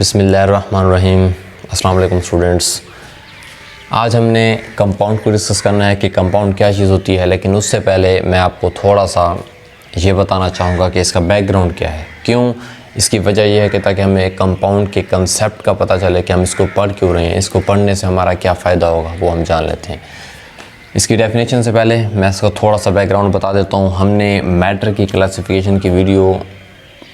बिस्मिल्लाहिर्रहमानिर्रहीम। अस्सलाम वालेकुम स्टूडेंट्स। आज हमने कंपाउंड को डिस्कस करना है कि कंपाउंड क्या चीज़ होती है, लेकिन उससे पहले मैं आपको थोड़ा सा ये बताना चाहूँगा कि इसका बैकग्राउंड क्या है, क्यों। इसकी वजह यह है कि ताकि हमें कंपाउंड के कंसेप्ट का पता चले कि हम इसको पढ़ क्यों रहे हैं, इसको पढ़ने से हमारा क्या फ़ायदा होगा वो हम जान लेते हैं। इसकी डेफिनेशन से पहले मैं इसका थोड़ा सा बैकग्राउंड बता देता हूँ। हमने मैटर की क्लासिफिकेशन की वीडियो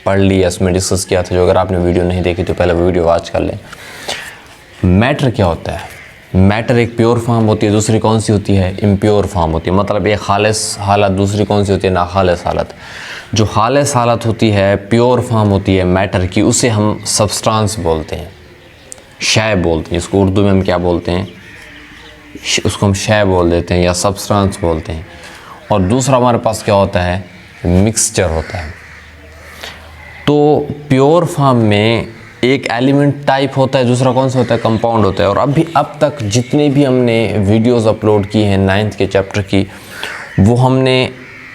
पढ़ ली, इसमें डिस्कस किया था। जो अगर आपने वीडियो नहीं देखी तो पहले वीडियो वॉच कर लें। मैटर क्या होता है? मैटर एक प्योर फॉर्म होती है, दूसरी कौन सी होती है? इम्प्योर फॉर्म होती है। मतलब एक खालिस हालत, दूसरी कौन सी होती है? नाखालिस हालत। जो खालिस हालत होती है, प्योर फॉर्म होती है मैटर की, उसे हम सब्सटेंस बोलते हैं, शय बोलते हैं। इसको उर्दू में हम क्या बोलते हैं? उसको हम शय बोल देते हैं या सब्सटेंस बोलते हैं। और दूसरा हमारे पास क्या होता है? मिक्सचर होता है। तो प्योर फॉर्म में एक एलिमेंट टाइप होता है, दूसरा कौन सा होता है? कंपाउंड होता है। और अब तक जितनी भी हमने वीडियोस अपलोड की हैं 9th के चैप्टर की, वो हमने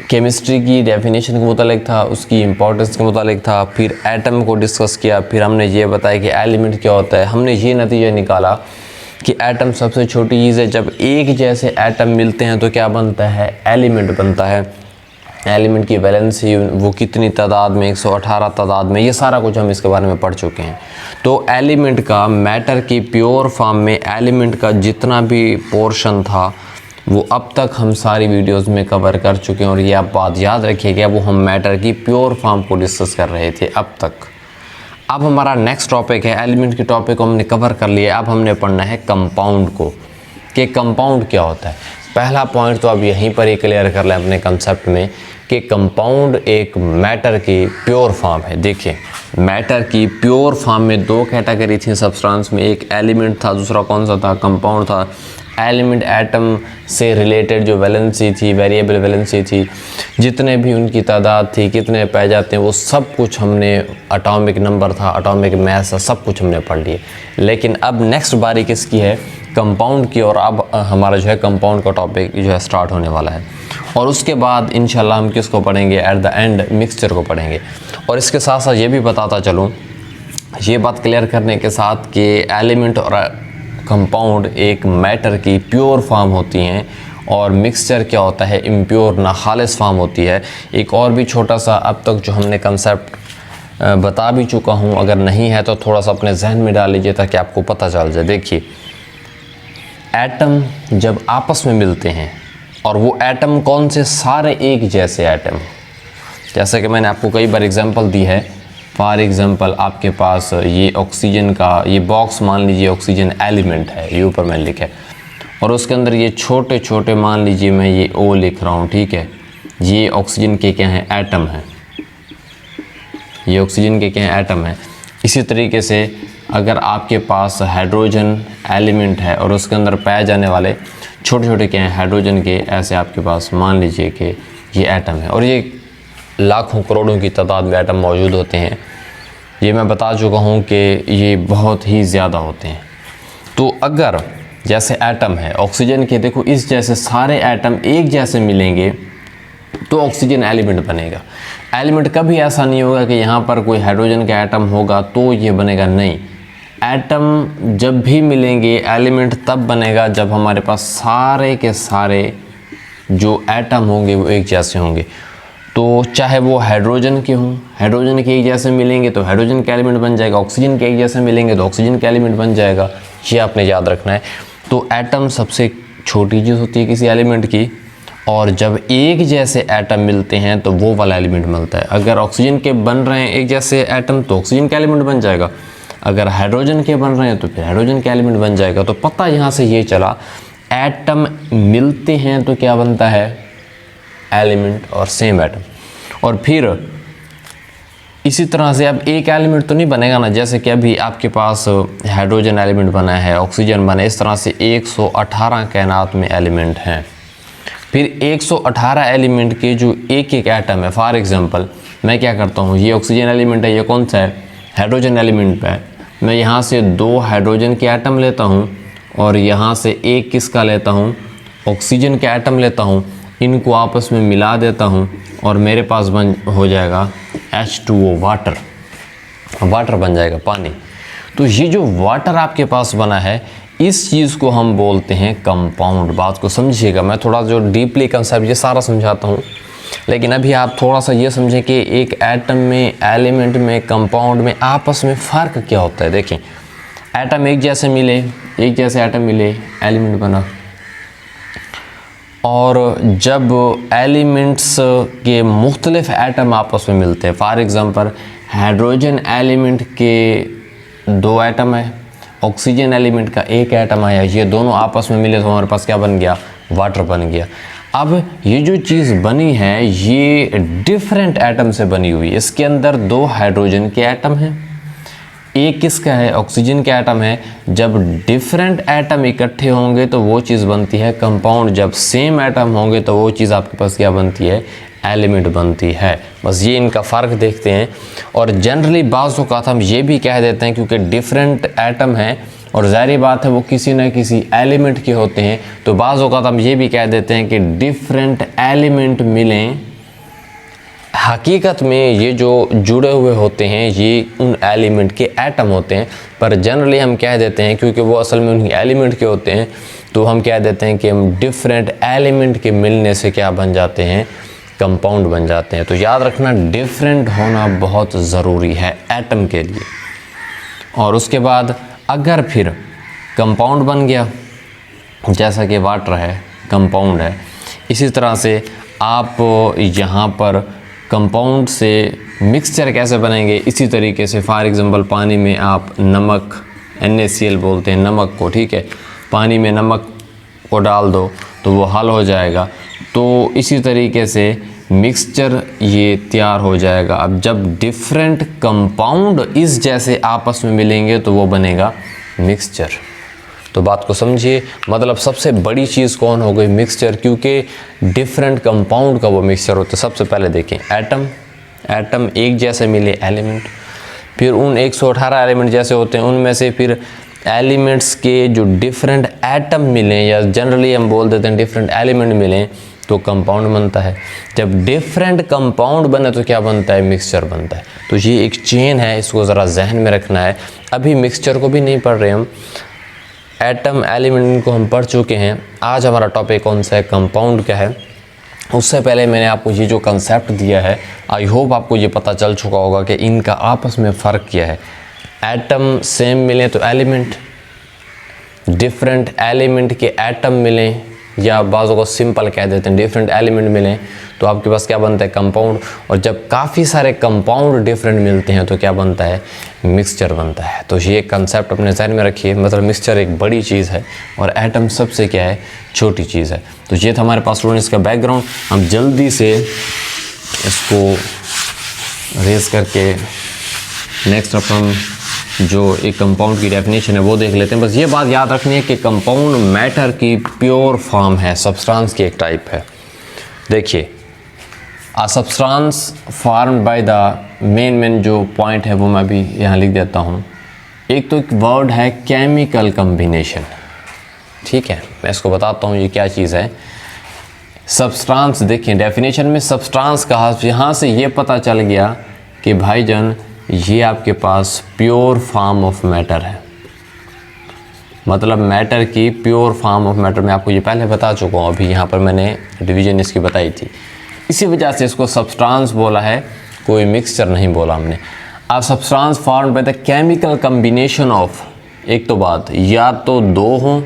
केमिस्ट्री की डेफिनेशन के मुतालिक था, उसकी इंपॉर्टेंस के मुतालिक था, फिर एटम को डिस्कस किया, फिर हमने ये बताया कि एलिमेंट क्या होता है। हमने ये नतीजा निकाला कि एटम सबसे छोटी चीज़ है। जब एक जैसे एटम मिलते हैं तो क्या बनता है? एलिमेंट बनता है। एलिमेंट की वैलेंसी वो कितनी तादाद में? 118 तादाद में। ये सारा कुछ हम इसके बारे में पढ़ चुके हैं। तो एलिमेंट का, मैटर की प्योर फॉर्म में एलिमेंट का जितना भी पोर्शन था वो अब तक हम सारी वीडियोस में कवर कर चुके हैं। और ये आप बात याद रखिएगा, वो हम मैटर की प्योर फॉर्म को डिस्कस कर रहे थे अब तक। अब हमारा नेक्स्ट टॉपिक है, एलिमेंट के टॉपिक को हमने कवर कर लिया। अब हमने पढ़ना है कंपाउंड को, कि कंपाउंड क्या होता है। पहला पॉइंट तो अब यहीं पर ही क्लियर कर लें अपने कंसेप्ट में कि कंपाउंड एक मैटर की प्योर फॉर्म है। देखिए, मैटर की प्योर फॉर्म में दो कैटेगरी थी सब्सटेंस में, एक एलिमेंट था, दूसरा कौन सा था? कंपाउंड था। एलिमेंट एटम से रिलेटेड जो वैलेंसी थी, वेरिएबल वैलेंसी थी, जितने भी उनकी तादाद थी, कितने पाए जाते हैं, वो सब कुछ हमने, एटॉमिक नंबर था, एटॉमिक मास था, सब कुछ हमने पढ़ लिए। लेकिन अब नेक्स्ट बारी किसकी है? कंपाउंड की। और अब हमारा जो है कंपाउंड का टॉपिक जो है स्टार्ट होने वाला है। और उसके बाद इंशाल्लाह हम किसको पढ़ेंगे? एट द एंड मिक्सचर को पढ़ेंगे। और इसके साथ साथ ये भी बताता चलूँ, ये बात क्लियर करने के साथ कि एलिमेंट और कंपाउंड एक मैटर की प्योर फॉर्म होती हैं और मिक्सचर क्या होता है? इम्प्योर नाखालिस फॉर्म होती है। एक और भी छोटा सा अब तक जो हमने कंसेप्ट बता भी चुका हूँ, अगर नहीं है तो थोड़ा सा अपने जहन में डाल लीजिए ताकि आपको पता चल जाए। देखिए, एटम जब आपस में मिलते हैं, और वो एटम कौन से? सारे एक जैसे एटम। जैसे कि मैंने आपको कई बार एग्जांपल दी है। फॉर एग्जांपल, आपके पास ये ऑक्सीजन का ये बॉक्स मान लीजिए ऑक्सीजन एलिमेंट है, ये ऊपर मैंने लिखा है, और उसके अंदर ये छोटे छोटे, मान लीजिए मैं ये O लिख रहा हूँ, ठीक है। ये ऑक्सीजन के क्या हैं? एटम हैं। ये ऑक्सीजन के क्या हैं? एटम हैं। इसी तरीके से अगर आपके पास हाइड्रोजन एलिमेंट है और उसके अंदर पाए जाने वाले छोटे छोटे क्या हैं? हाइड्रोजन के, ऐसे आपके पास मान लीजिए कि ये एटम है। और ये लाखों करोड़ों की तादाद में एटम मौजूद होते हैं। ये मैं बता चुका हूँ कि ये बहुत ही ज़्यादा होते हैं। तो अगर जैसे एटम है ऑक्सीजन के, देखो इस जैसे सारे एटम एक जैसे मिलेंगे तो ऑक्सीजन एलिमेंट बनेगा। एलिमेंट कभी ऐसा नहीं होगा कि यहाँ पर कोई हाइड्रोजन का एटम होगा तो ये बनेगा, नहीं। एटम जब भी मिलेंगे एलिमेंट तब बनेगा जब हमारे पास सारे के सारे जो एटम होंगे वो एक जैसे होंगे। तो चाहे वो हाइड्रोजन के हों, हाइड्रोजन के एक जैसे मिलेंगे तो हाइड्रोजन का एलिमेंट बन जाएगा, ऑक्सीजन के एक जैसे मिलेंगे तो ऑक्सीजन का एलिमेंट बन जाएगा। ये आपने याद रखना है। तो एटम सबसे छोटी चीज़ होती है किसी एलिमेंट की, और जब एक जैसे एटम मिलते हैं तो वो वाला एलिमेंट मिलता है। अगर ऑक्सीजन के बन रहे हैं एक जैसे एटम तो ऑक्सीजन का एलिमेंट बन जाएगा, अगर हाइड्रोजन के बन रहे हैं तो फिर हाइड्रोजन का एलिमेंट बन जाएगा। तो पता यहाँ से ये चला, एटम मिलते हैं तो क्या बनता है? एलिमेंट और सेम एटम। और फिर इसी तरह से अब एक एलिमेंट तो नहीं बनेगा ना, जैसे कि अभी आपके पास हाइड्रोजन एलिमेंट बना है, ऑक्सीजन बना है, इस तरह से 118 कायनात में एलिमेंट हैं। फिर 118 एलिमेंट के जो एक एक एटम है, फॉर एग्जांपल मैं क्या करता हूँ, ये ऑक्सीजन एलिमेंट है, ये कौन सा है? हाइड्रोजन एलिमेंट है। मैं यहाँ से 2 हाइड्रोजन के एटम लेता हूँ और यहाँ से एक किसका लेता हूँ? ऑक्सीजन के एटम लेता हूँ। इनको आपस में मिला देता हूँ और मेरे पास हो जाएगा H2O, वाटर बन जाएगा, पानी। तो ये जो वाटर आपके पास बना है, इस चीज़ को हम बोलते हैं कंपाउंड। बात को समझिएगा, मैं थोड़ा जो डीपली कंसेप्ट ये सारा समझाता हूँ, लेकिन अभी आप थोड़ा सा ये समझें कि एक एटम में, एलिमेंट में, कंपाउंड में आपस में फ़र्क क्या होता है। देखें, एटम एक जैसे मिले, एक जैसे एटम मिले, एलिमेंट बना, और जब एलिमेंट्स के मुख्तलिफ एटम आपस में मिलते हैं, फॉर एग्ज़ाम्पल हाइड्रोजन एलिमेंट के 2 एटम है, ऑक्सीजन एलिमेंट का 1 एटम आया, ये दोनों आपस में मिले तो हमारे पास क्या बन गया, वाटर बन गया। अब ये जो चीज़ बनी है ये डिफरेंट एटम से बनी हुई है। इसके अंदर 2 हाइड्रोजन के एटम हैं, एक किसका है, ऑक्सीजन के एटम है। जब डिफरेंट एटम इकट्ठे होंगे तो वो चीज़ बनती है कंपाउंड, जब सेम एटम होंगे तो वो चीज़ आपके पास क्या बनती है, एलिमेंट बनती है। बस ये इनका फ़र्क देखते हैं। और जनरली बाज़ औक़ात हम ये भी कह देते हैं क्योंकि डिफरेंट एटम हैं और ज़ाहिर बात है वो किसी न किसी एलिमेंट के होते हैं, तो बाज़ औक़ात हम ये भी कह देते हैं कि डिफरेंट एलिमेंट मिलें। हकीकत में ये जो जुड़े हुए होते हैं ये उन एलिमेंट के एटम होते हैं, पर जनरली हम कह देते हैं क्योंकि वो असल में उन्हीं एलिमेंट के होते हैं, तो हम कह देते हैं कि हम डिफरेंट एलिमेंट के मिलने से क्या बन जाते हैं, कंपाउंड बन जाते हैं। तो याद रखना डिफरेंट होना बहुत ज़रूरी है एटम के लिए। और उसके बाद अगर फिर कंपाउंड बन गया, जैसा कि वाटर है कंपाउंड है, इसी तरह से आप यहाँ पर कंपाउंड से मिक्सचर कैसे बनेंगे, इसी तरीके से फॉर एग्ज़ाम्पल पानी में आप नमक, NaCl बोलते हैं नमक को, ठीक है, पानी में नमक को डाल दो तो वो हल हो जाएगा। तो इसी तरीके से मिक्सचर ये तैयार हो जाएगा। अब जब डिफरेंट कंपाउंड इस जैसे आपस में मिलेंगे तो वो बनेगा मिक्सचर। तो बात को समझिए, मतलब सबसे बड़ी चीज़ कौन हो गई, मिक्सचर, क्योंकि डिफरेंट कंपाउंड का वो मिक्सचर होता है। सबसे पहले देखें एटम एक जैसे मिले एलिमेंट, फिर उन 118 एलिमेंट जैसे होते हैं उनमें से फिर एलिमेंट्स के जो डिफरेंट एटम मिलें, या जनरली हम बोल देते हैं डिफरेंट एलिमेंट मिलें, तो कंपाउंड बनता है। जब डिफरेंट कंपाउंड बने तो क्या बनता है, मिक्सचर बनता है। तो ये एक चेन है, इसको ज़रा जहन में रखना है। अभी मिक्सचर को भी नहीं पढ़ रहे हम, एटम एलिमेंट को हम पढ़ चुके हैं। आज हमारा टॉपिक कौन सा है, कंपाउंड क्या है। उससे पहले मैंने आपको ये जो कंसेप्ट दिया है, आई होप आपको ये पता चल चुका होगा कि इनका आपस में फ़र्क क्या है। एटम सेम मिलें तो एलिमेंट, डिफरेंट एलिमेंट के एटम मिलें, या बाज़ों को सिंपल कह देते हैं डिफरेंट एलिमेंट मिलें तो आपके पास क्या बनता है, कंपाउंड। और जब काफ़ी सारे कंपाउंड डिफरेंट मिलते हैं तो क्या बनता है, मिक्सचर बनता है। तो ये कंसेप्ट अपने ज़हन में रखिए, मतलब मिक्सचर एक बड़ी चीज़ है और एटम सबसे क्या है, छोटी चीज़ है। तो ये था हमारे पास स्टूडेंट्स का बैकग्राउंड। हम जल्दी से इसको रेज करके नेक्स्ट अपन जो एक कंपाउंड की डेफिनेशन है वो देख लेते हैं। बस ये बात याद रखनी है कि कंपाउंड मैटर की प्योर फॉर्म है, सब्सटेंस की एक टाइप है। देखिए, a substance formed by the main जो पॉइंट है वो मैं भी यहाँ लिख देता हूँ। एक तो एक वर्ड है केमिकल कम्बिनेशन, ठीक है, मैं इसको बताता हूँ ये क्या चीज़ है। सब्सटेंस, देखिए डेफिनेशन में सब्सटेंस कहा, यहाँ से ये पता चल गया कि भाईजान ये आपके पास प्योर फॉर्म ऑफ मैटर है, मतलब मैटर की प्योर फॉर्म ऑफ मैटर। मैं आपको ये पहले बता चुका हूँ, अभी यहाँ पर मैंने डिवीजन इसकी बताई थी। इसी वजह से इसको सब्सटेंस बोला है, कोई मिक्सचर नहीं बोला हमने। अब substance form by the chemical combination of, एक तो बात या तो 2 हों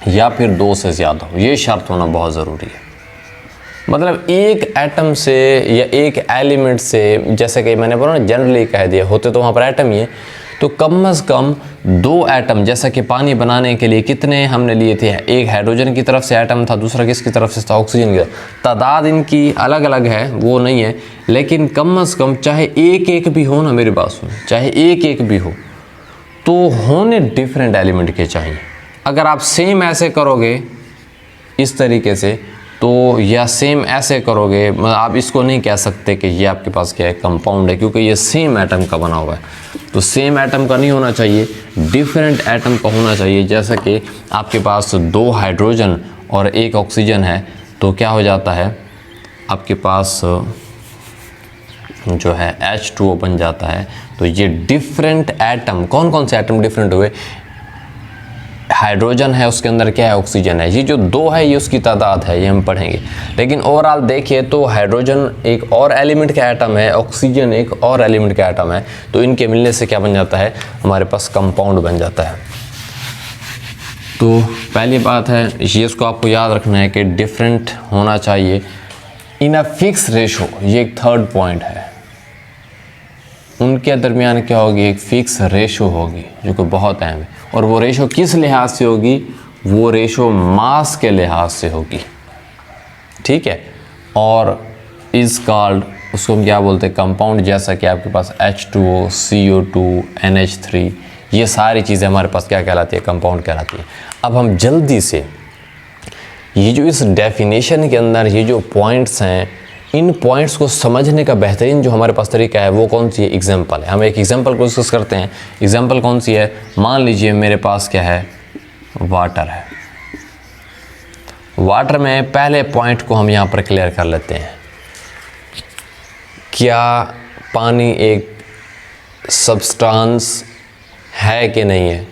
या फिर 2 से ज़्यादा हो, ये शर्त होना बहुत ज़रूरी है। मतलब एक एटम से या एक एलिमेंट से, जैसे कि मैंने बोला ना जनरली कह दिया, होते तो वहाँ पर एटम ही है, तो कम से कम 2 एटम, जैसा कि पानी बनाने के लिए कितने हमने लिए थे, एक हाइड्रोजन की तरफ से एटम था, दूसरा किसकी तरफ से था, ऑक्सीजन की। तादाद इनकी अलग अलग है, वो नहीं है, लेकिन कम से कम चाहे एक भी हो ना, मेरी बात सुन, चाहे एक भी हो, तो होने डिफरेंट एलिमेंट के चाहिए। अगर आप सेम ऐसे करोगे इस तरीके से तो, या सेम ऐसे करोगे, मतलब आप इसको नहीं कह सकते कि ये आपके पास क्या है, कंपाउंड है, क्योंकि ये सेम एटम का बना हुआ है। तो सेम एटम का नहीं होना चाहिए, डिफरेंट एटम का होना चाहिए। जैसा कि आपके पास 2 हाइड्रोजन और 1 ऑक्सीजन है, तो क्या हो जाता है, आपके पास जो है H2O बन जाता है। तो ये डिफरेंट एटम, कौन कौन से एटम डिफरेंट हुए? हाइड्रोजन है, उसके अंदर क्या है? ऑक्सीजन है। ये जो 2 है ये उसकी तादाद है, ये हम पढ़ेंगे। लेकिन ओवरऑल देखिए तो हाइड्रोजन एक और एलिमेंट का एटम है, ऑक्सीजन एक और एलिमेंट का एटम है, तो इनके मिलने से क्या बन जाता है? हमारे पास कंपाउंड बन जाता है। तो पहली बात है ये, इसको आपको याद रखना है कि डिफरेंट होना चाहिए इन अ फिक्स रेशो। ये एक थर्ड पॉइंट है, उनके दरमियान क्या होगी? एक फिक्स रेशो होगी, जो कि बहुत अहम है। और वो रेशो किस लिहाज से होगी? वो रेशो मास के लिहाज से होगी, ठीक है। और इज कॉल्ड, उसको हम क्या बोलते हैं? कंपाउंड। जैसा कि आपके पास H2O, CO2, NH3, ये सारी चीज़ें हमारे पास क्या कहलाती है? कंपाउंड कहलाती है। अब हम जल्दी से ये जो इस डेफिनेशन के अंदर ये जो पॉइंट्स हैं, इन पॉइंट्स को समझने का बेहतरीन जो हमारे पास तरीका है वो कौन सी है? एग्जाम्पल है। हम एक एग्जाम्पल को डिस्कस करते हैं। एग्जाम्पल कौन सी है? मान लीजिए मेरे पास क्या है? वाटर है। वाटर में पहले पॉइंट को हम यहाँ पर क्लियर कर लेते हैं। क्या पानी एक सब्सटेंस है कि नहीं है?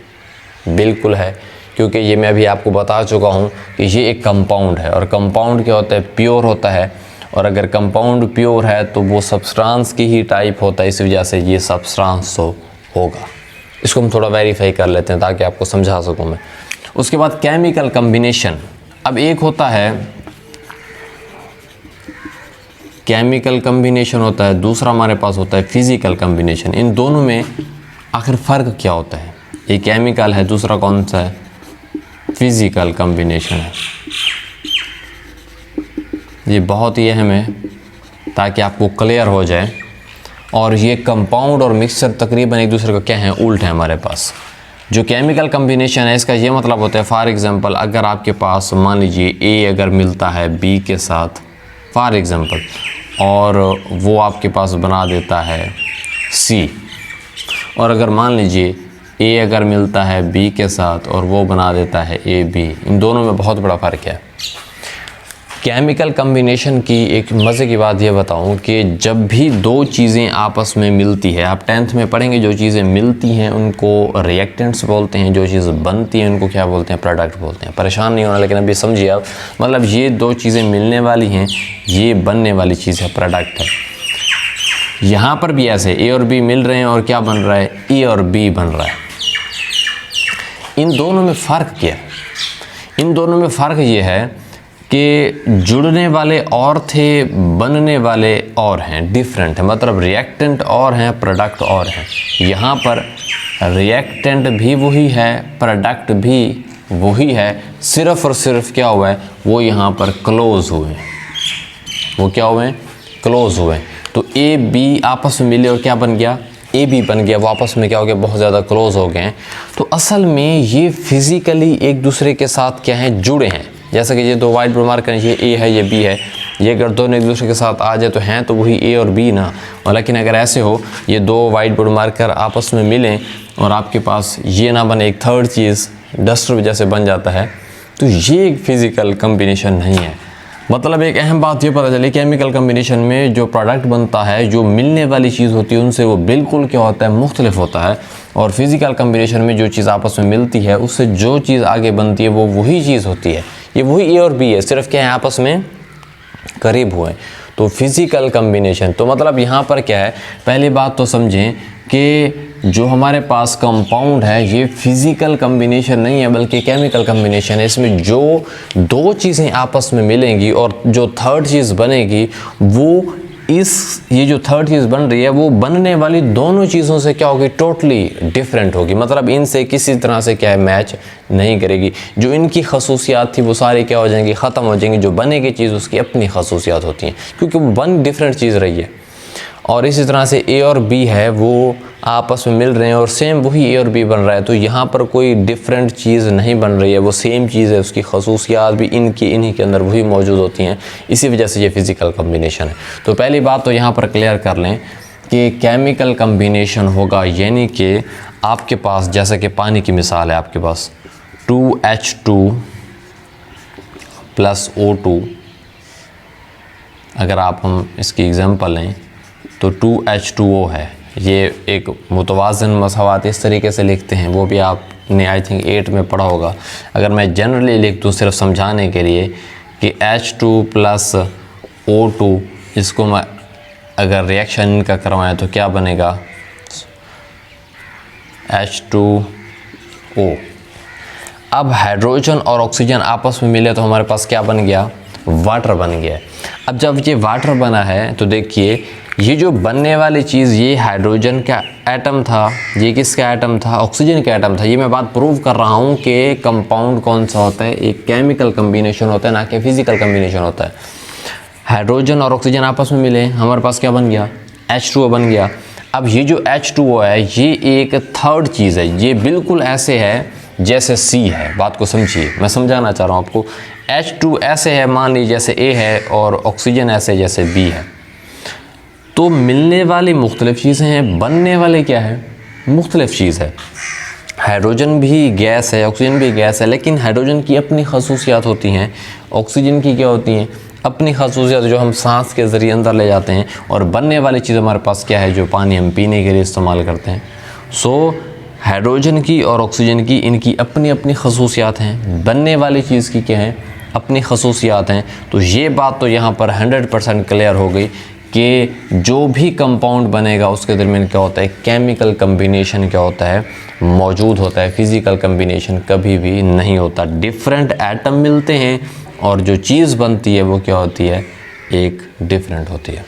बिल्कुल है, क्योंकि ये मैं अभी आपको बता चुका हूँ कि ये एक कंपाउंड है। और कंपाउंड क्या होता है? प्योर होता है। और अगर कंपाउंड प्योर है तो वो सब्सटेंस की ही टाइप होता है, इस वजह से ये सब्सटेंस होगा। इसको हम थोड़ा वेरीफाई कर लेते हैं ताकि आपको समझा सकूं मैं। उसके बाद केमिकल कम्बिनेशन। अब एक होता है केमिकल कम्बिनेशन होता है, दूसरा हमारे पास होता है फिज़िकल कम्बिनेशन। इन दोनों में आखिर फ़र्क क्या होता है? एक केमिकल है, दूसरा कौन सा है? फिज़िकल कम्बिनेशन है। ये बहुत ही अहम है ताकि आपको क्लियर हो जाए। और ये कंपाउंड और मिक्सचर तकरीबन एक दूसरे को क्या है? उल्ट है हमारे पास। जो केमिकल कम्बिनेशन है इसका ये मतलब होता है, फॉर एग्जांपल अगर आपके पास मान लीजिए ए अगर मिलता है बी के साथ फॉर एग्जांपल, और वो आपके पास बना देता है सी, और अगर मान लीजिए ए अगर मिलता है बी के साथ और वो बना देता है ए बी, इन दोनों में बहुत बड़ा फ़र्क है। केमिकल कम्बिनेशन की एक मज़े की बात ये बताऊं कि जब भी दो चीज़ें आपस में मिलती है, आप 10th में पढ़ेंगे, जो चीज़ें मिलती हैं उनको रिएक्टेंट्स बोलते हैं, जो चीज़ बनती हैं उनको क्या बोलते हैं? प्रोडक्ट बोलते हैं। परेशान नहीं होना, लेकिन अभी समझिए आप, मतलब ये दो चीज़ें मिलने वाली हैं, ये बनने वाली चीज़ है, प्रोडक्ट है। यहाँ पर भी ऐसे ए और बी मिल रहे हैं और क्या बन रहा है? ए और बी बन रहा है। इन दोनों में फ़र्क क्या है? इन दोनों में फ़र्क ये है कि जुड़ने वाले और थे, बनने वाले और हैं, डिफरेंट है। मतलब रिएक्टेंट और हैं, प्रोडक्ट और हैं। यहाँ पर रिएक्टेंट भी वही है, प्रोडक्ट भी वही है, सिर्फ़ और सिर्फ क्या हुआ है? वो यहाँ पर क्लोज हुए हैं। वो क्या हुए हैं? क्लोज हुए हैं। तो ए बी आपस में मिले और क्या बन गया? ए बी बन गया। वो आपस में क्या हो गया? बहुत ज़्यादा क्लोज हो गए हैं। तो असल में ये फिज़िकली एक दूसरे के साथ क्या हैं? जुड़े हैं। जैसा कि ये दो वाइट बोर्ड मार्कर, ये ए है, ये बी है, ये अगर दोनों एक दूसरे के साथ आ जाए तो हैं तो वही ए और बी ना। और लेकिन अगर ऐसे हो, ये दो वाइट बोर्ड मार्कर आपस में मिलें और आपके पास ये ना बने, एक थर्ड चीज़ डस्टर जैसे बन जाता है, तो ये एक फ़िज़िकल कम्बिनेशन नहीं है। मतलब एक अहम बात ये पता चली, केमिकल कम्बिनेशन में जो प्रोडक्ट बनता है, जो मिलने वाली चीज़ होती है, उनसे वो बिल्कुल क्या होता है? मुख्तलिफ होता है। और फिज़िकल कम्बिनेशन में जो चीज़ आपस में मिलती है, उससे जो चीज़ आगे बनती है वो वही चीज़ होती है। ये वही ए और बी है, सिर्फ क्या है? आपस में करीब हुए। तो फिज़िकल कम्बिनेशन, तो मतलब यहाँ पर क्या है? पहली बात तो समझें कि जो हमारे पास कंपाउंड है ये फिज़िकल कम्बिनेशन नहीं है बल्कि केमिकल कम्बिनेशन है। इसमें जो दो चीज़ें आपस में मिलेंगी और जो थर्ड चीज़ बनेगी, वो ये जो थर्ड चीज़ बन रही है वो बनने वाली दोनों चीज़ों से क्या होगी? टोटली डिफरेंट होगी। मतलब इनसे किसी तरह से क्या है? मैच नहीं करेगी। जो इनकी खसूसियात थी वो सारी क्या हो जाएंगी? ख़त्म हो जाएंगी। जो बनेगी चीज़ उसकी अपनी खसूसियात होती हैं, क्योंकि वो बन डिफरेंट चीज़ रही है। और इसी तरह से ए और बी है, वो आपस में मिल रहे हैं और सेम वही ए और बी बन रहा है। तो यहाँ पर कोई डिफरेंट चीज़ नहीं बन रही है, वो सेम चीज़ है। उसकी खसूसियात भी इन्हीं के अंदर वही मौजूद होती हैं। इसी वजह से ये फ़िज़िकल कम्बिनेशन है। तो पहली बात तो यहाँ पर क्लियर कर लें कि केमिकल कम्बिनेशन होगा, यानी कि आपके पास जैसा कि पानी की मिसाल है, आपके पास 2H2 + O2, अगर हम इसकी एग्जांपल लें तो 2H2O है, ये एक मुतवाज़न मसावात इस तरीके से लिखते हैं, वो भी आपने आई थिंक 8 में पढ़ा होगा। अगर मैं जनरली लिख दूँ सिर्फ समझाने के लिए कि H2 + O2, इसको मैं अगर रिएक्शन इनका करवाएं तो क्या बनेगा, H2O। अब हाइड्रोजन और ऑक्सीजन आपस में मिले तो हमारे पास क्या बन गया, वाटर बन गया। अब जब ये वाटर बना है तो देखिए ये जो बनने वाली चीज़, ये हाइड्रोजन का एटम था, ये किसका एटम था, ऑक्सीजन का एटम था। ये मैं बात प्रूव कर रहा हूँ कि कंपाउंड कौन सा होता है, एक केमिकल कम्बिनेशन होता है, ना कि फिजिकल कम्बिनेशन होता है। हाइड्रोजन और ऑक्सीजन आपस में मिले, हमारे पास क्या बन गया, H2O बन गया। अब ये जो H2O है ये एक थर्ड चीज़ है, ये बिल्कुल ऐसे है जैसे C है। बात को समझिए, मैं समझाना चाह रहा हूँ आपको। H2 ऐसे है, मान लीजिए जैसे A है, और ऑक्सीजन ऐसे जैसे B है। तो मिलने वाली मुख्तलिफ चीज़ें हैं, बनने वाले क्या है, मुख्तलिफ चीज़ है। हाइड्रोजन भी गैस है, ऑक्सीजन भी गैस है, लेकिन हाइड्रोजन की अपनी खसूसियात होती हैं, ऑक्सीजन की क्या होती हैं, अपनी खसूसियात, जो हम सांस के ज़रिए अंदर ले जाते हैं। और बनने वाली चीज़ हमारे पास क्या है, जो पानी हम पीने के लिए इस्तेमाल करते हैं। सो हाइड्रोजन की और ऑक्सीजन की, इनकी अपनी अपनी खसूसियात हैं, बनने वाली चीज़ की क्या है, अपनी खसूसियात हैं। तो ये बात तो यहाँ पर 100% क्लियर हो गई कि जो भी कंपाउंड बनेगा उसके दरमियान क्या होता है, केमिकल कम्बिनेशन क्या होता है, मौजूद होता है। फिज़िकल कम्बिनेशन कभी भी नहीं होता। डिफरेंट एटम मिलते हैं और जो चीज़ बनती है वो क्या होती है, एक डिफरेंट होती है।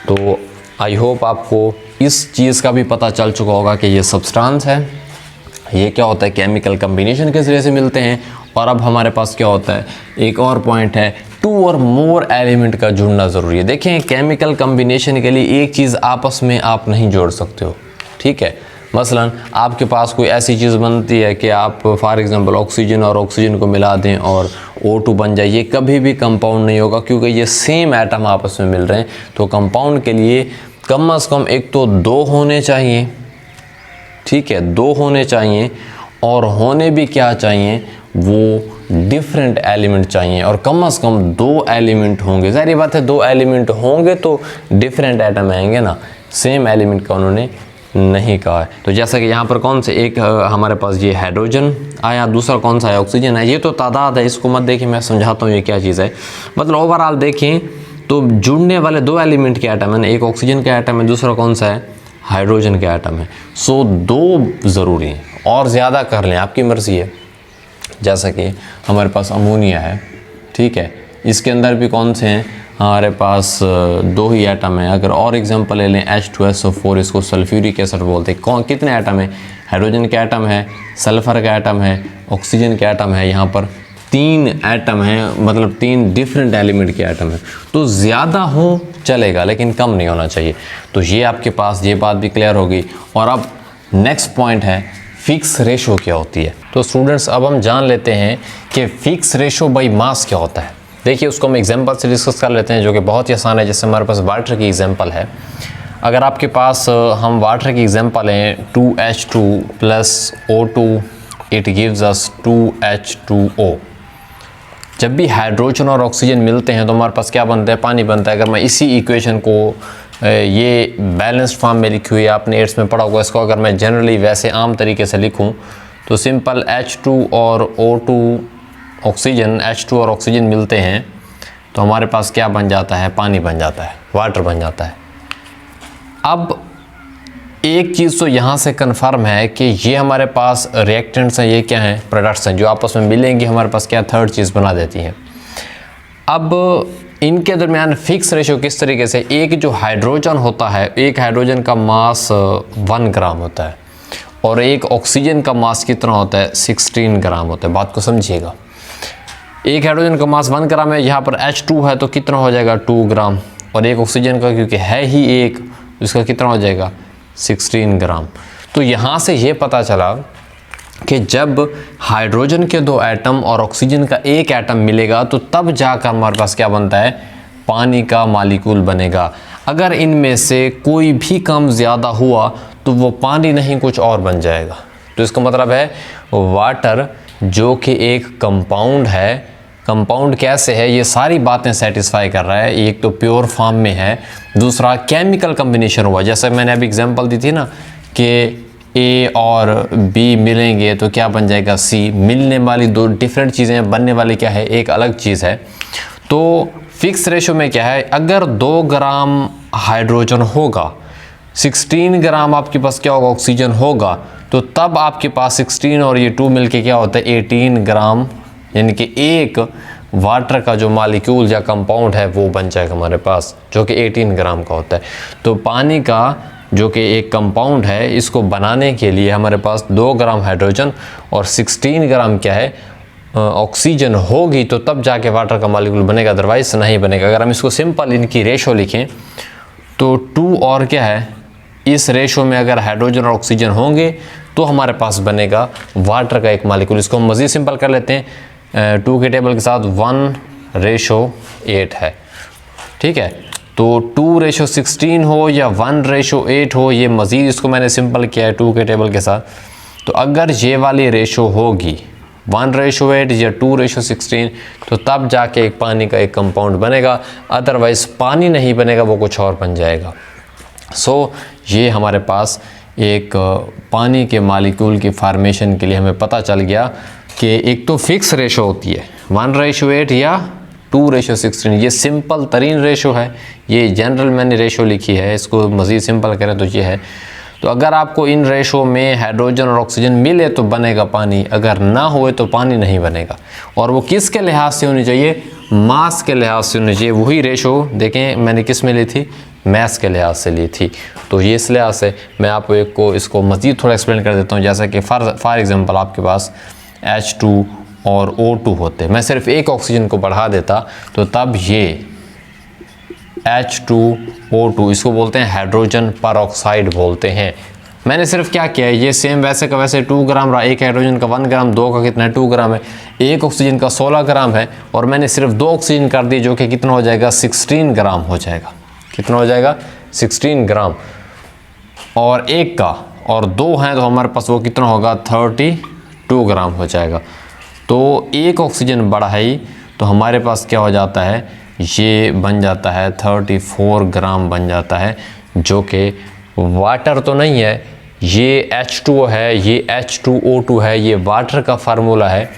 तो आई होप आपको इस चीज़ का भी पता चल चुका होगा कि ये सब्सटेंस है, ये क्या होता है, केमिकल कम्बिनेशन के ज़रिए से मिलते हैं। और अब हमारे पास क्या होता है, एक और पॉइंट है, 2 और मोर एलिमेंट का जुड़ना ज़रूरी है। देखें, केमिकल कम्बिनेशन के लिए एक चीज़ आपस में आप नहीं जोड़ सकते हो, ठीक है। मसलन आपके पास कोई ऐसी चीज़ बनती है कि आप फॉर एग्ज़ाम्पल ऑक्सीजन और ऑक्सीजन को मिला दें और O2 बन जाए, ये कभी भी कंपाउंड नहीं होगा, क्योंकि ये सेम एटम आपस में मिल रहे हैं। तो कंपाउंड के लिए कम से कम एक तो 2 होने चाहिए, ठीक है, 2 होने चाहिए, और होने भी क्या चाहिए, वो डिफरेंट एलिमेंट चाहिए। और कम से कम 2 एलिमेंट होंगे। ज़ाहिर बात है 2 एलिमेंट होंगे तो डिफरेंट एटम आएंगे ना, सेम एलिमेंट का उन्होंने नहीं कहा है। तो जैसा कि यहाँ पर कौन से, एक हमारे पास ये हाइड्रोजन आया, दूसरा कौन सा है, ऑक्सीजन है। ये तो तादाद है, इसको मत देखिए, मैं समझाता हूँ ये क्या चीज़ है। मतलब ओवरऑल देखें तो जुड़ने वाले 2 एलिमेंट के एटम है, एक ऑक्सीजन का एटम है, दूसरा कौन सा है, हाइड्रोजन का एटम है। सो 2 ज़रूरी हैं, और ज़्यादा कर लें आपकी मर्ज़ी है। जैसा कि हमारे पास अमोनिया है, ठीक है, इसके अंदर भी कौन से हैं, हमारे पास 2 ही एटम है। अगर और एग्जांपल ले लें, H2SO4, इसको सल्फ्यूरिक एसिड बोलते हैं। कौन, कितने एटम है, हाइड्रोजन का एटम है, सल्फ़र का एटम है, ऑक्सीजन का एटम है। यहाँ पर 3 एटम हैं, मतलब 3 डिफरेंट एलिमेंट के एटम हैं। तो ज़्यादा हो चलेगा लेकिन कम नहीं होना चाहिए। तो ये आपके पास ये बात भी क्लियर होगी। और अब नेक्स्ट पॉइंट है, फिक्स रेशो क्या होती है। तो स्टूडेंट्स अब हम जान लेते हैं कि फ़िक्स रेशो बाई मास क्या होता है। देखिए उसको हम एग्जांपल से डिस्कस कर लेते हैं, जो कि बहुत ही आसान है। जैसे हमारे पास वाटर की एग्जांपल है। अगर आपके पास हम वाटर की एग्जांपल हैं 2H2 + O2, it gives us 2H2O। जब भी हाइड्रोजन और ऑक्सीजन मिलते हैं तो हमारे पास क्या बनता है, पानी बनता है। अगर मैं इसी इक्वेशन को ये बैलेंस्ड फॉर्म में लिखी हुई है, आपने 8th में पढ़ा होगा, इसको अगर मैं जनरली वैसे आम तरीके से लिखूं तो सिंपल H2 और O2 ऑक्सीजन, H2 और ऑक्सीजन मिलते हैं तो हमारे पास क्या बन जाता है, पानी बन जाता है, वाटर बन जाता है। अब एक चीज़ तो यहाँ से कन्फर्म है कि ये हमारे पास रिएक्टेंट्स हैं, ये क्या हैं, प्रोडक्ट्स हैं, जो आपस में मिलेंगी हमारे पास क्या थर्ड चीज़ बना देती हैं। अब इनके दरमियान फ़िक्स रेशो किस तरीके से, एक जो हाइड्रोजन होता है, एक हाइड्रोजन का मास 1 ग्राम होता है और एक ऑक्सीजन का मास कितना होता है, 16 ग्राम होता है। बात को समझिएगा, एक हाइड्रोजन का मास 1 ग्राम है, यहाँ पर H2 है तो कितना हो जाएगा 2 ग्राम, और एक ऑक्सीजन का क्योंकि है ही एक, इसका कितना हो जाएगा 16 ग्राम। तो यहाँ से ये पता चला कि जब हाइड्रोजन के 2 एटम और ऑक्सीजन का 1 एटम मिलेगा तो तब जाकर हमारे पास क्या बनता है, पानी का मालिक्यूल बनेगा। अगर इनमें से कोई भी कम ज़्यादा हुआ तो वो पानी नहीं कुछ और बन जाएगा। तो इसका मतलब है वाटर जो कि एक कंपाउंड है, कंपाउंड कैसे है, ये सारी बातें सेटिस्फाई कर रहा है। एक तो प्योर फॉर्म में है, दूसरा केमिकल कम्बिनेशन हुआ, जैसे मैंने अभी एग्जांपल दी थी ना कि ए और बी मिलेंगे तो क्या बन जाएगा सी। मिलने वाली दो डिफरेंट चीज़ें हैं, बनने वाली क्या है एक अलग चीज़ है। तो फिक्स रेशो में क्या है, अगर 2 ग्राम हाइड्रोजन होगा, 16 ग्राम आपके पास क्या होगा ऑक्सीजन होगा, तो तब आपके पास 16 और ये 2 मिलके क्या होता है 18 ग्राम, यानी कि एक वाटर का जो मालिक्यूल या कंपाउंड है वो बन जाएगा हमारे पास, जो कि 18 ग्राम का होता है। तो पानी का जो कि एक कंपाउंड है, इसको बनाने के लिए हमारे पास 2 ग्राम हाइड्रोजन और 16 ग्राम क्या है ऑक्सीजन होगी, तो तब जाके वाटर का मालिक्यूल बनेगा, अदरवाइज नहीं बनेगा। अगर हम इसको सिंपल इनकी रेशो लिखें तो 2 और क्या है, इस रेशो में अगर हाइड्रोजन और ऑक्सीजन होंगे तो हमारे पास बनेगा वाटर का एक मालिक्यूल। इसको हम मज़ीद सिंपल कर लेते हैं, 2 के टेबल के साथ 1:8 है, ठीक है। तो 2:16 हो या 1:8 हो, ये मज़ीद इसको मैंने सिंपल किया है 2 के टेबल के साथ। तो अगर ये वाली रेशो होगी 1:8 या 2:16, तो तब जाके एक पानी का एक कंपाउंड बनेगा, अदरवाइज़ पानी नहीं बनेगा, वो कुछ और बन जाएगा। सो ये हमारे पास एक पानी के मालिक्यूल की फार्मेशन के लिए हमें पता चल गया कि एक तो फिक्स रेशो होती है 1:8 या 2:16, ये सिंपल तरीन रेशो है, ये जनरल मैंने रेशो लिखी है, इसको मज़ीद सिंपल करें तो ये है। तो अगर आपको इन रेशो में हाइड्रोजन और ऑक्सीजन मिले तो बनेगा पानी, अगर ना हुए तो पानी नहीं बनेगा। और वो किसके लिहाज से होनी चाहिए, मास के लिहाज से होनी चाहिए। वही रेशो देखें मैंने किस में ली थी, मैथ्स के लिहाज से ली थी। तो ये इस लिहाज से मैं आपको इसको मज़ीद थोड़ा एक्सप्लेन कर देता हूँ। जैसा कि फॉर एग्ज़ाम्पल आपके पास H2 और O2 होते, मैं सिर्फ एक ऑक्सीजन को बढ़ा देता तो तब ये H2O2, इसको बोलते हैं हाइड्रोजन परऑक्साइड बोलते हैं। मैंने सिर्फ क्या किया है, ये सेम वैसे का वैसे 2 ग्राम रहा, एक हाइड्रोजन का 1 ग्राम, 2 का कितना है 2 ग्राम है, एक ऑक्सीजन का 16 ग्राम है, और मैंने सिर्फ 2 ऑक्सीजन कर दिए, जो कि कितना हो जाएगा 16 ग्राम हो जाएगा। कितना हो जाएगा 16 ग्राम, और एक का और 2 हैं तो हमारे पास वो कितना होगा 32 ग्राम हो जाएगा। तो एक ऑक्सीजन बढ़ाई तो हमारे पास क्या हो जाता है, ये बन जाता है 34 ग्राम बन जाता है, जो कि वाटर तो नहीं है, ये H2O है, ये H2O2 है, ये वाटर का फार्मूला है।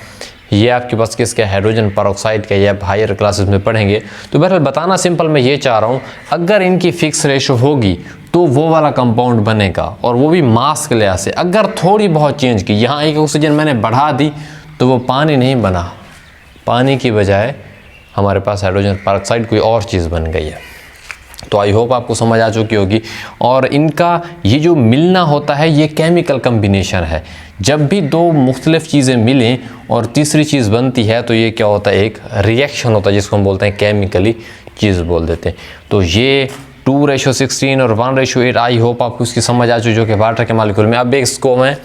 ये आपके पास किसका हाइड्रोजन परऑक्साइड का, ये आप हायर क्लासेस में पढ़ेंगे। तो बहरहाल बताना सिंपल मैं ये चाह रहा हूँ, अगर इनकी फिक्स रेशो होगी तो वो वाला कंपाउंड बनेगा, और वो भी मास के लिहाज से। अगर थोड़ी बहुत चेंज की, यहाँ एक ऑक्सीजन मैंने बढ़ा दी तो वो पानी नहीं बना, पानी की बजाय हमारे पास हाइड्रोजन परऑक्साइड कोई और चीज़ बन गई है। तो आई होप आपको समझ आ चुकी होगी। और इनका ये जो मिलना होता है ये केमिकल कम्बिनेशन है। जब भी दो मुख्तलिफ चीज़ें मिलें और तीसरी चीज़ बनती है तो ये क्या होता है, एक रिएक्शन होता है, जिसको हम बोलते हैं केमिकली चीज़ बोल देते हैं। तो ये 2:16 और 1:8, आई होप आपको इसकी समझ आ चुकी, जो कि वाटर के मालिक्यूल में। अब इसको मैं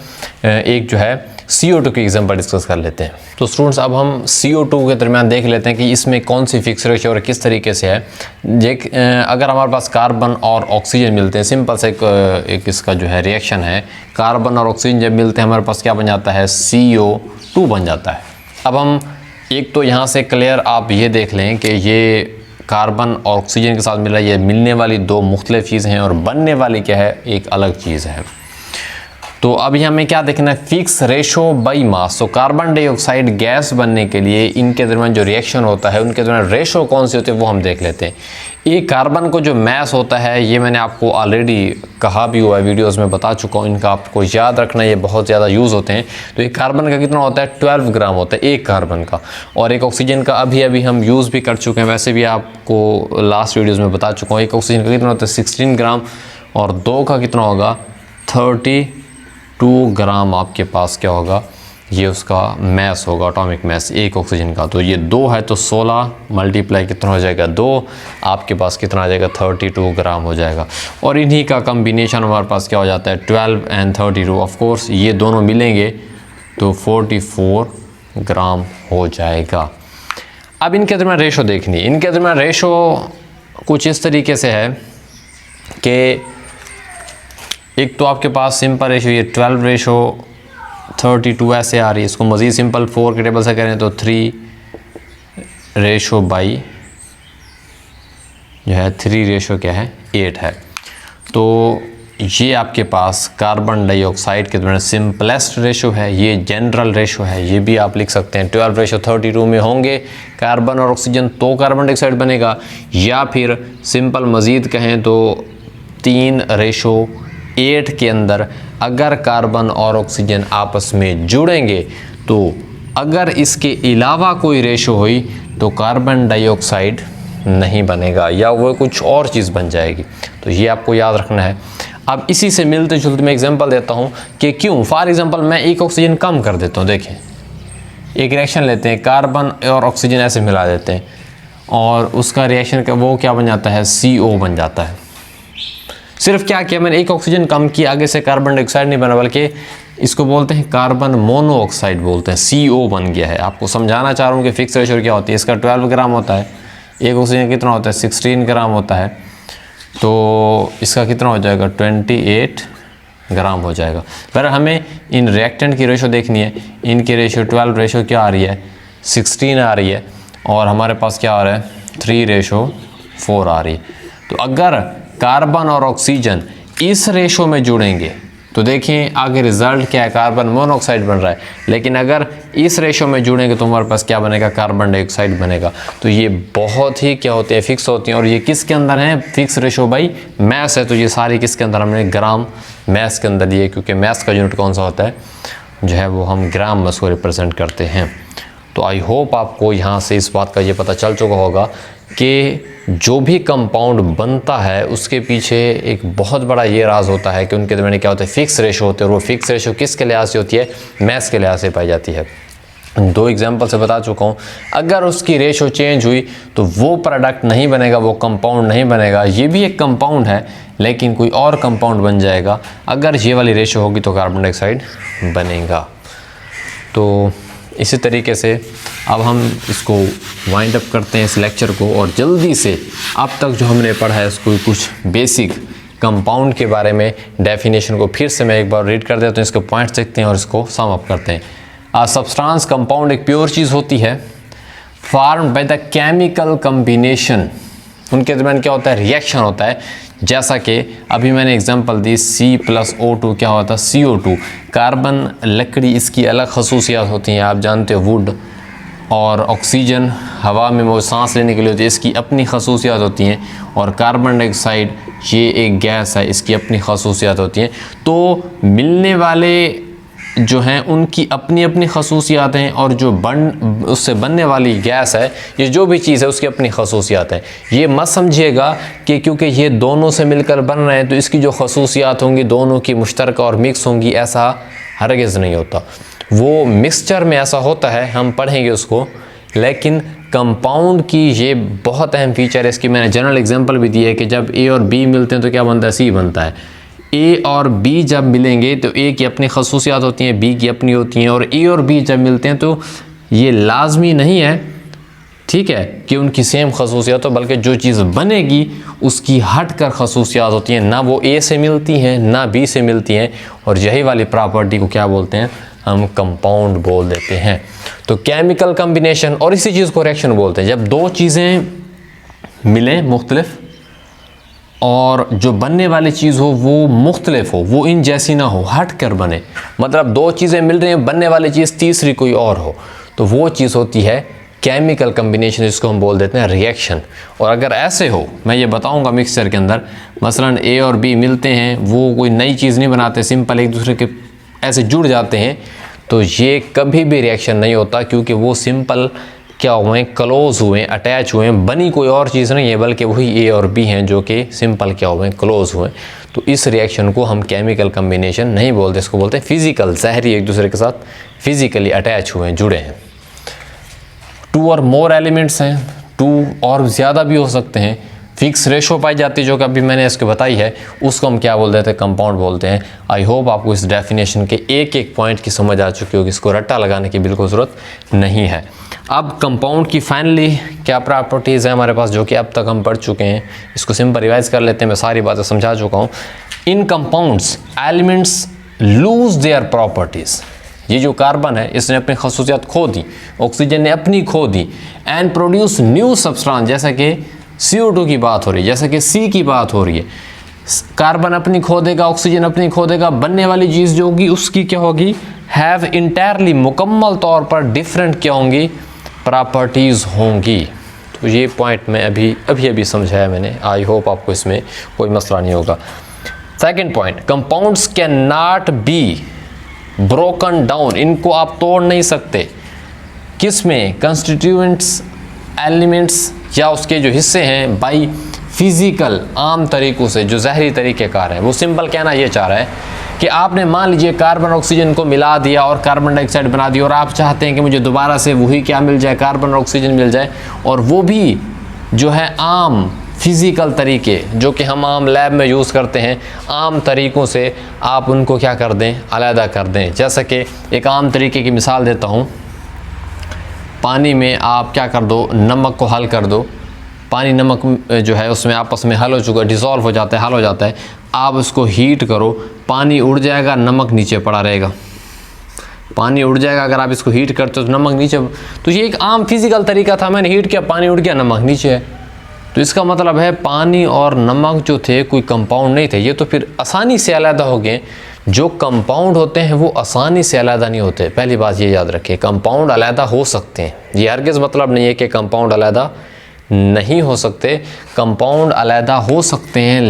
एक जो है CO2 की एग्जाम्पल डिस्कस कर लेते हैं। तो स्टूडेंट्स अब हम CO2 के दरमियान देख लेते हैं कि इसमें कौन सी फिक्स रेशो और किस तरीके से है। अगर हमारे पास कार्बन और ऑक्सीजन मिलते हैं, सिंपल से एक इसका जो है रिएक्शन है, कार्बन और ऑक्सीजन जब मिलते हैं हमारे पास क्या बन जाता है, CO2 बन जाता है। अब हम एक तो यहाँ से क्लियर आप ये देख लें कि ये कार्बन और ऑक्सीजन के साथ मिला, ये मिलने वाली दो मुख्तलिफ चीज़ हैं, और बनने वाली क्या है, एक अलग चीज़ है। तो अभी हमें क्या देखना है, फिक्स रेशो बाई मास। तो कार्बन डाइऑक्साइड गैस बनने के लिए इनके दरमियान जो रिएक्शन होता है उनके दरमियान रेशो कौन सी होती है वो हम देख लेते हैं। ये कार्बन को जो मास होता है, ये मैंने आपको ऑलरेडी कहा भी हुआ है, वीडियोस में बता चुका हूँ, इनका आपको याद रखना, ये बहुत ज़्यादा यूज़ होते हैं। तो ये कार्बन का कितना होता है, 12 ग्राम होता है एक कार्बन का, और एक ऑक्सीजन का अभी हम यूज़ भी कर चुके हैं, वैसे भी आपको लास्ट वीडियोज़ में बता चुका हूँ। एक ऑक्सीजन का कितना होता है 16 ग्राम, और 2 का कितना होगा 32 ग्राम आपके पास क्या होगा, ये उसका मैस होगा, एटॉमिक मैस एक ऑक्सीजन का। तो ये 2 है तो 16 मल्टीप्लाई कितना हो जाएगा 2, आपके पास कितना आ जाएगा 32 ग्राम हो जाएगा। और इन्हीं का कम्बिनेशन हमारे पास क्या हो जाता है 12 एंड 32, ऑफ कोर्स ये दोनों मिलेंगे तो 44 ग्राम हो जाएगा। अब इनके दरमियान रेशो देखनी, इनके दरमियान रेशो कुछ इस तरीके से है कि एक तो आपके पास सिंपल रेशो ये 12:32 ऐसे आ रही है। इसको मज़ीद सिंपल 4 के टेबल से करें तो 3 रेशो बाई जो है 3 रेशो क्या है 8 है। तो ये आपके पास कार्बन डाइऑक्साइड के दौरान सिंपलेस्ट रेशो है, ये जनरल रेशो है, ये भी आप लिख सकते हैं। 12:32 में होंगे कार्बन और ऑक्सीजन तो कार्बन डाइऑक्साइड बनेगा, या फिर सिंपल मज़ीद कहें तो 3:8 के अंदर अगर कार्बन और ऑक्सीजन आपस में जुड़ेंगे तो अगर इसके अलावा कोई रेशो हुई तो कार्बन डाइऑक्साइड नहीं बनेगा या वो कुछ और चीज़ बन जाएगी। तो ये आपको याद रखना है। अब इसी से मिलते जुलते मैं एग्जांपल देता हूँ कि क्यों। फॉर एग्जांपल मैं एक ऑक्सीजन कम कर देता हूँ। देखें, एक रिएक्शन लेते हैं, कार्बन और ऑक्सीजन ऐसे मिला देते हैं और उसका रिएक्शन का वो क्या बन जाता है, CO बन जाता है। सिर्फ क्या किया मैंने, एक ऑक्सीजन कम किया, आगे से कार्बन डाइऑक्साइड नहीं बना बल्कि इसको बोलते हैं कार्बन मोनोऑक्साइड बोलते हैं, CO बन गया है। आपको समझाना चाह रहा हूँ कि फिक्स रेशो क्या होती है। इसका 12 ग्राम होता है, एक ऑक्सीजन कितना होता है 16 ग्राम होता है, तो इसका कितना हो जाएगा 28 ग्राम हो जाएगा। पर हमें इन रिएक्टेंट की रेशो देखनी है, इनकी रेशो 12 रेशो क्या आ रही है 16 आ रही है और हमारे पास क्या आ रहा है 3:4 आ रही है। तो अगर कार्बन और ऑक्सीजन इस रेशो में जुड़ेंगे तो देखिए आगे रिजल्ट क्या है, कार्बन मोनोऑक्साइड बन रहा है। लेकिन अगर इस रेशो में जुड़ेंगे तो हमारे पास क्या बनेगा, कार्बन डाइऑक्साइड बनेगा। तो ये बहुत ही क्या होते हैं, फिक्स होती हैं। और ये किसके अंदर है, फिक्स रेशो बाई मैस है। तो ये सारी किसके अंदर, हमने ग्राम मैस के अंदर लिए, क्योंकि मैस का यूनिट कौन सा होता है जो है वो हम ग्राम मैस को रिप्रेजेंट करते हैं। तो आई होप आपको यहाँ से इस बात का ये पता चल चुका होगा कि जो भी कंपाउंड बनता है उसके पीछे एक बहुत बड़ा ये राज होता है कि उनके दरमियान क्या होता है, फिक्स रेशो होते हैं। और वो फिक्स रेशो किसके लिहाज से होती है, मैस के लिहाज से पाई जाती है। 2 एग्जाम्पल से बता चुका हूँ। अगर उसकी रेशो चेंज हुई तो वो प्रोडक्ट नहीं बनेगा, वो कंपाउंड नहीं बनेगा। ये भी एक कंपाउंड है लेकिन कोई और कंपाउंड बन जाएगा। अगर ये वाली रेशो होगी तो कार्बन डाइऑक्साइड बनेगा। तो इसी तरीके से अब हम इसको वाइंड अप करते हैं इस लेक्चर को, और जल्दी से अब तक जो हमने पढ़ा है इसको कुछ बेसिक कंपाउंड के बारे में डेफिनेशन को फिर से मैं एक बार रीड कर देता हूँ। इसके पॉइंट्स देखते हैं और इसको सम अप करते हैं। सब्सटेंस कंपाउंड एक प्योर चीज़ होती है formed by the chemical combination. उनके दरमियान क्या होता है, रिएक्शन होता है। जैसा कि अभी मैंने एग्जांपल दी C+O2 क्या होता है CO2। कार्बन लकड़ी, इसकी अलग खसूसियात होती हैं, आप जानते हो वुड। और ऑक्सीजन हवा में वो सांस लेने के लिए होती है, इसकी अपनी खसूसियात होती हैं। और कार्बन डाइऑक्साइड ये एक गैस है, इसकी अपनी खसूसियात होती हैं। तो मिलने वाले जो हैं उनकी अपनी अपनी खसूसियात हैं, और जो उससे बनने वाली गैस है, ये जो भी चीज़ है उसकी अपनी खसूसियात हैं। ये मत समझिएगा कि क्योंकि ये दोनों से मिलकर बन रहे हैं तो इसकी जो खसूसियात होंगी दोनों की मुश्तरका और मिक्स होंगी, ऐसा हरगिज़ नहीं होता। वो मिक्सचर में ऐसा होता है, हम पढ़ेंगे उसको। लेकिन कंपाउंड की ये बहुत अहम फीचर है। इसकी मैंने जनरल एग्जांपल भी दी है कि जब A और B मिलते हैं तो क्या बनता है, C बनता है। A और B जब मिलेंगे तो A की अपनी खसूसियात होती हैं, B की अपनी होती हैं। और A और B जब मिलते हैं तो ये लाजमी नहीं है, ठीक है, कि उनकी सेम खसूसियात हो, बल्कि जो चीज़ बनेगी उसकी हट कर खसूसियात होती हैं। ना वो A से मिलती हैं ना B से मिलती हैं। और यही वाली प्रॉपर्टी को क्या बोलते हैं, हम कंपाउंड बोल देते हैं। तो केमिकल कम्बिनेशन, और इसी चीज़ को रिएक्शन बोलते हैं। जब दो चीज़ें मिलें मुख्तलिफ और जो बनने वाली चीज़ हो वो मुख्तलिफ हो, वो इन जैसी ना हो, हट कर बने। मतलब 2 चीज़ें मिल रही हैं, बनने वाली चीज़ तीसरी कोई और हो, तो वो चीज़ होती है केमिकल कम्बिनेशन, जिसको हम बोल देते हैं रिएक्शन। और अगर ऐसे हो, मैं ये बताऊंगा मिक्सचर के अंदर, मसलन A और B मिलते हैं, वो कोई नई चीज़ नहीं बनाते, सिंपल एक दूसरे के ऐसे जुड़ जाते हैं, तो ये कभी भी रिएक्शन नहीं होता, क्योंकि वो सिंपल क्या हुए, क्लोज हुए, अटैच हुए, बनी कोई और चीज़ नहीं है, बल्कि वही A और B हैं जो कि सिंपल क्या हुए, क्लोज हुए। तो इस रिएक्शन को हम केमिकल कम्बिनेशन नहीं बोलते, इसको बोलते हैं फिजिकल, ज़हरी एक दूसरे के साथ फिजिकली अटैच हुए हैं, जुड़े हैं। 2 और मोर एलिमेंट्स हैं, 2 और ज़्यादा भी हो सकते हैं। फिक्स रेशो पाई जाती है जो कि अभी मैंने इसको बताई है, उसको हम क्या बोल देते हैं, कंपाउंड बोलते हैं। आई होप आपको इस डेफिनेशन के एक एक पॉइंट की समझ आ चुकी होगी, इसको रट्टा लगाने की बिल्कुल ज़रूरत नहीं है। अब कंपाउंड की फाइनली क्या प्रॉपर्टीज़ हैं हमारे पास, जो कि अब तक हम पढ़ चुके हैं, इसको सिंपल रिवाइज कर लेते हैं। मैं सारी बातें समझा चुका हूँ। In compounds elements lose their properties, ये जो कार्बन है इसने अपनी खसूसियात खो दी, ऑक्सीजन ने अपनी खो दी, एंड प्रोड्यूस न्यू सब्सटेंस, जैसा कि CO2 की बात हो रही है, जैसा कि C की बात हो रही है। कार्बन अपनी खो देगा, ऑक्सीजन अपनी खो देगा, बनने वाली चीज़ जो होगी उसकी क्या होगी, हैव इंटायरली, मुकम्मल तौर पर डिफरेंट क्या होंगी, प्रॉपर्टीज़ होंगी। तो ये पॉइंट मैं अभी समझाया मैंने, आई होप आपको इसमें कोई मसला नहीं होगा। Second point, compounds can not be broken down, इनको आप तोड़ नहीं सकते। किस में, कंस्टिट्यूएंट्स, एलिमेंट्स या उसके जो हिस्से हैं, बाई फिजिकल, आम तरीक़ों से, जो ज़हरी तरीक़ेकार है। वो सिंपल कहना ये चाह रहा है कि आपने मान लीजिए कार्बन ऑक्सीजन को मिला दिया और कार्बन डाइऑक्साइड बना दिया, और आप चाहते हैं कि मुझे दोबारा से वही क्या मिल जाए, कार्बन ऑक्सीजन मिल जाए, और वो भी जो है आम फिज़िकल तरीके जो कि हम आम लैब में यूज़ करते हैं, आम तरीक़ों से आप उनको क्या कर दें, अलहदा कर दें। जैसा कि एक आम तरीके की मिसाल देता हूँ, पानी में आप क्या कर दो, नमक को हल कर दो, पानी नमक जो है उसमें आपस में हल हो चुका है, डिज़ोल्व हो जाता है, हल हो जाता है, आप उसको हीट करो, पानी उड़ जाएगा, नमक नीचे पड़ा रहेगा। पानी उड़ जाएगा अगर आप इसको हीट करते हो तो नमक नीचे। तो ये एक आम फिज़िकल तरीका था, मैंने हीट किया, पानी उड़ गया, नमक नीचे है। तो इसका मतलब है पानी और नमक जो थे कोई कंपाउंड नहीं थे, ये तो फिर आसानी से अलहदा हो गए। जो कंपाउंड होते हैं वो आसानी से अलहदा नहीं होते, पहली बात ये याद रखिए। कंपाउंड अलहदा हो सकते हैं, ये हरगिज़ मतलब नहीं है कि कंपाउंड अलहदा नहीं हो सकते। कंपाउंड अलहदा हो सकते हैं,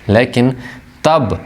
लेकिन तब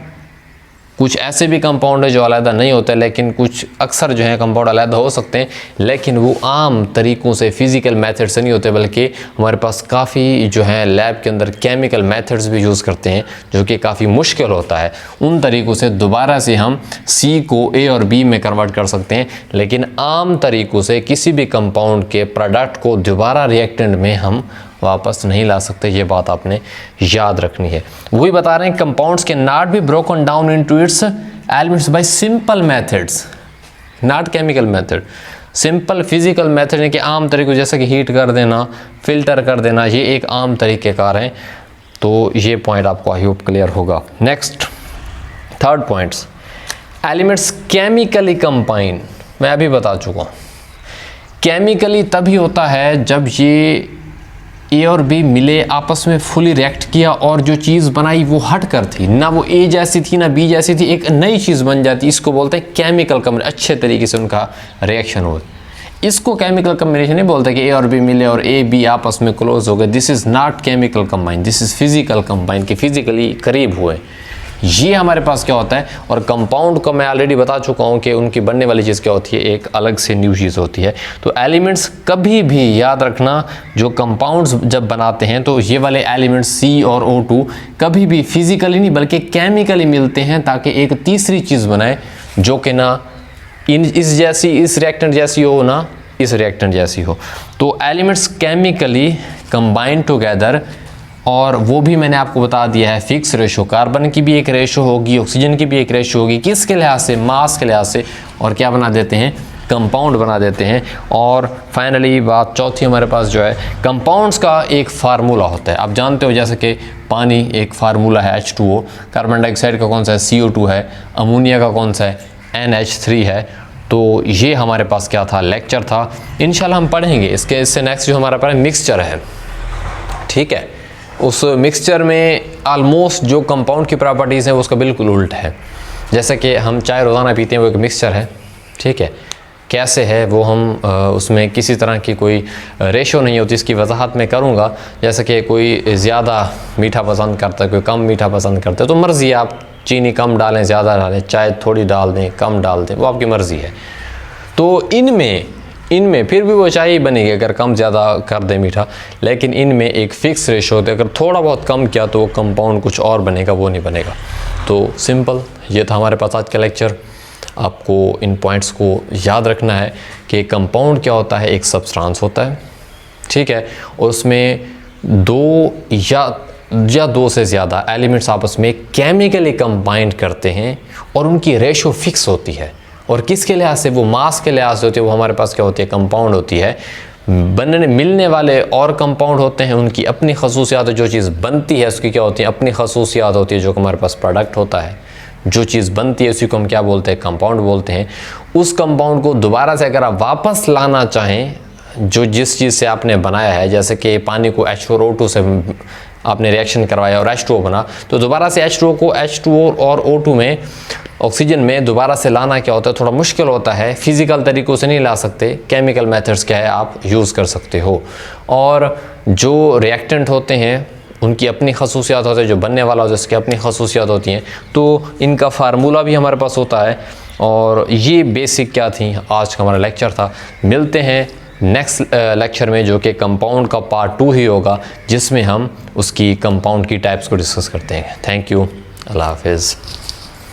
कुछ ऐसे भी कंपाउंड है जो अलहदा नहीं होते, लेकिन कुछ अक्सर जो है कंपाउंड अलहदा हो सकते हैं, लेकिन वो आम तरीक़ों से, फ़िज़िकल मेथड से नहीं होते, बल्कि हमारे पास काफ़ी जो है लैब के अंदर केमिकल मेथड्स भी यूज़ करते हैं, जो कि काफ़ी मुश्किल होता है। उन तरीक़ों से दोबारा से हम C को A और B में कन्वर्ट कर सकते हैं, लेकिन आम तरीक़ों से किसी भी कंपाउंड के प्रोडक्ट को दोबारा रिएक्टेंट में हम वापस नहीं ला सकते। ये बात आपने याद रखनी है। वही बता रहे हैं, कंपाउंड्स के not be broken down into its elements bye simple methods, not chemical method. Simple physical method है कि आम तरीक़ों, जैसे कि हीट कर देना, फिल्टर कर देना, ये एक आम तरीक़ेकार हैं। तो ये पॉइंट आपको आई होप क्लियर होगा। Next third points, elements chemically combine, मैं अभी बता चुका हूँ। केमिकली तभी होता है जब ये A और B मिले, आपस में फुली रिएक्ट किया, और जो चीज़ बनाई वो हट कर थी, ना वो A जैसी थी ना B जैसी थी, एक नई चीज़ बन जाती। इसको बोलते हैं केमिकल कम्बिनेशन, अच्छे तरीके से उनका रिएक्शन हो। इसको केमिकल कम्बिनेशन नहीं बोलते कि A और B मिले और A B आपस में क्लोज हो गए। This is not chemical combine, this is physical combine, कि फिजिकली करीब हुए। ये हमारे पास क्या होता है। और कंपाउंड को मैं ऑलरेडी बता चुका हूँ कि उनकी बनने वाली चीज़ क्या होती है, एक अलग से न्यू चीज़ होती है। तो एलिमेंट्स कभी भी याद रखना, जो कंपाउंड्स जब बनाते हैं तो ये वाले एलिमेंट्स C और O2 कभी भी फिजिकली नहीं बल्कि केमिकली मिलते हैं, ताकि एक तीसरी चीज़ बनाए जो कि ना इस जैसी, इस रिएक्टेंट जैसी हो, ना इस रिएक्टेंट जैसी हो। तो एलिमेंट्स केमिकली कंबाइन टुगेदर, और वो भी मैंने आपको बता दिया है फिक्स रेशो। कार्बन की भी एक रेशो होगी, ऑक्सीजन की भी एक रेशो होगी, किसके लिहाज से, मास के लिहाज से, और क्या बना देते हैं, कंपाउंड बना देते हैं। और फाइनली बात चौथी हमारे पास जो है, कंपाउंड्स का एक फार्मूला होता है। आप जानते हो जैसे कि पानी एक फार्मूला है H2O, कार्बन डाइऑक्साइड का कौन सा है, CO2 है, अमोनिया का कौन सा है, NH3 है। तो ये हमारे पास क्या था, लेक्चर था। इंशाल्लाह हम पढ़ेंगे इससे नेक्स्ट जो हमारा पास मिक्सचर है, ठीक है। उस मिक्सचर में आलमोस्ट जो कंपाउंड की प्रॉपर्टीज़ हैं वो उसका बिल्कुल उल्ट है। जैसे कि हम चाय रोज़ाना पीते हैं, वो एक मिक्सचर है, ठीक है। कैसे है वो हम उसमें किसी तरह की कोई रेशो नहीं होती, इसकी वजाहत मैं करूँगा। जैसे कि कोई ज़्यादा मीठा पसंद करता है, कोई कम मीठा पसंद करता है, तो मर्ज़ी है, आप चीनी कम डालें, ज़्यादा डालें, चाय थोड़ी डाल दें, कम डाल दें, वो आपकी मर्ज़ी है। तो इनमें फिर भी वो चाय ही बनेगी अगर कम ज़्यादा कर दे मीठा, लेकिन इनमें एक फ़िक्स रेशो होती है। अगर थोड़ा बहुत कम किया तो वो कंपाउंड कुछ और बनेगा, वो नहीं बनेगा। तो सिंपल ये था हमारे पास आज का लेक्चर। आपको इन पॉइंट्स को याद रखना है कि कंपाउंड क्या होता है, एक सब्सटेंस होता है, ठीक है, और उसमें दो या दो से ज़्यादा एलिमेंट्स आपस में केमिकली कंबाइंड करते हैं, और उनकी रेशो फिक्स होती है। और किसके लिहाज से, वो मास के लिहाज से होती है, वो हमारे पास क्या होती है, कंपाउंड होती है। मिलने वाले और कंपाउंड होते हैं, उनकी अपनी खसूसियात, जो चीज़ बनती है उसकी क्या होती है, अपनी खसूसियात होती है, जो हमारे पास प्रोडक्ट होता है। जो चीज़ बनती है उसी को हम क्या बोलते हैं, कंपाउंड बोलते हैं। उस कंपाउंड को दोबारा से अगर आप वापस लाना चाहें, जो जिस चीज़ से आपने बनाया है, जैसे कि पानी को H4O2 से आपने रिएक्शन करवाया और H2O बना, तो दोबारा से H2O को H2O और O2 में, ऑक्सीजन में दोबारा से लाना क्या होता है, थोड़ा मुश्किल होता है। फिज़िकल तरीक़ों से नहीं ला सकते, केमिकल मेथड्स क्या है आप यूज़ कर सकते हो। और जो रिएक्टेंट होते हैं उनकी अपनी खसूसियात होती है, जो बनने वाला होता है उसकी अपनी खसूसियात होती हैं, तो इनका फार्मूला भी हमारे पास होता है। और ये बेसिक क्या थी, आज का हमारा लेक्चर था। मिलते हैं नेक्स्ट लेक्चर में, जो कि कंपाउंड का पार्ट 2 ही होगा, जिसमें हम उसकी कंपाउंड की टाइप्स को डिस्कस करते हैं। थैंक यू, अल्लाह हाफिज़।